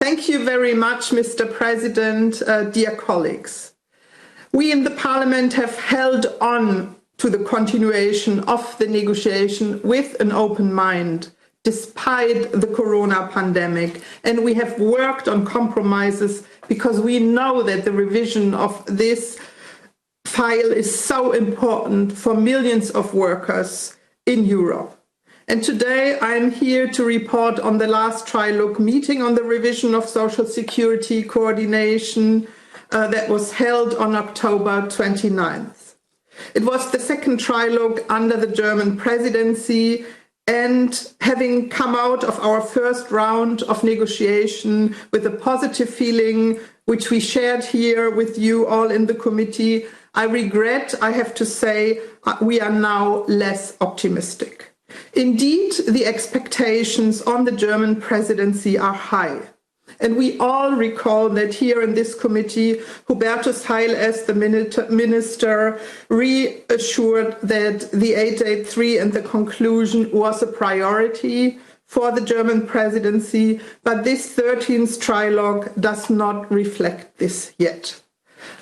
Thank you very much, Mr. President, dear colleagues. We in the Parliament have held on to the continuation of the negotiation with an open mind, despite the corona pandemic, and we have worked on compromises because we know that the revision of this file is so important for millions of workers in Europe. And today I'm here to report on the last trilogue meeting on the revision of social security coordination that was held on October 29th. It was the second trilogue under the German presidency, and having come out of our first round of negotiation with a positive feeling, which we shared here with you all in the committee, I regret, I have to say, we are now less optimistic. Indeed, the expectations on the German presidency are high. And we all recall that here in this committee, Hubertus Heil, as the minister, reassured that the 883 and the conclusion was a priority for the German presidency, but this 13th trilogue does not reflect this yet.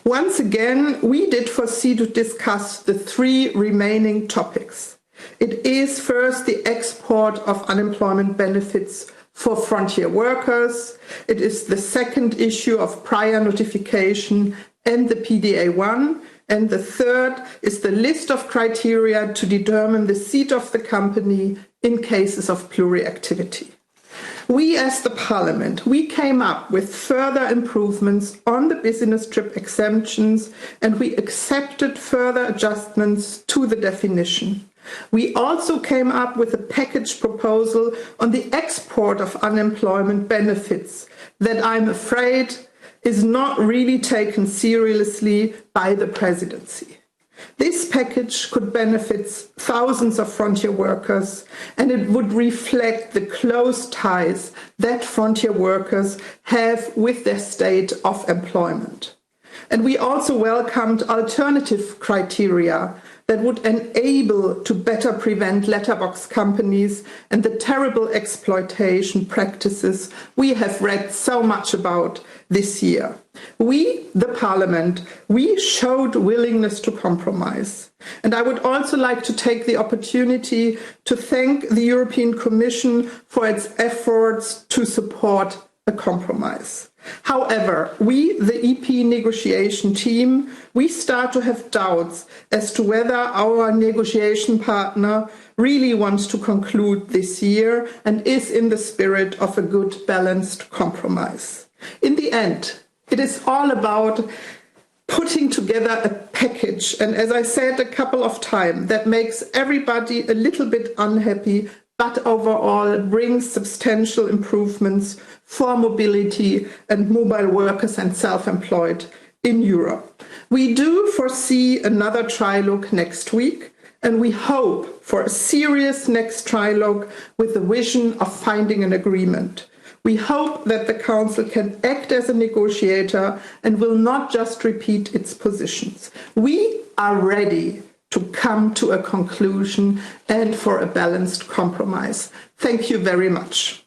Once again, we did foresee to discuss the three remaining topics. It is first the export of unemployment benefits for frontier workers. It is the second issue of prior notification and the PDA1. And the third is the list of criteria to determine the seat of the company in cases of pluriactivity. We as the Parliament, we came up with further improvements on the business trip exemptions, and we accepted further adjustments to the definition. We also came up with a package proposal on the export of unemployment benefits that I'm afraid is not really taken seriously by the presidency. This package could benefit thousands of frontier workers, and it would reflect the close ties that frontier workers have with their state of employment. And we also welcomed alternative criteria that would enable to better prevent letterbox companies and the terrible exploitation practices we have read so much about this year. We, the Parliament, we showed willingness to compromise. And I would also like to take the opportunity to thank the European Commission for its efforts to support a compromise. However, we, the EP negotiation team, we start to have doubts as to whether our negotiation partner really wants to conclude this year and is in the spirit of a good, balanced compromise. In the end, it is all about putting together a package, and as I said a couple of times, that makes everybody a little bit unhappy, but overall brings substantial improvements for mobility and mobile workers and self-employed in Europe. We do foresee another trilogue next week, and we hope for a serious next trilogue with the vision of finding an agreement. We hope that the Council can act as a negotiator and will not just repeat its positions. We are ready to come to a conclusion and for a balanced compromise. Thank you very much.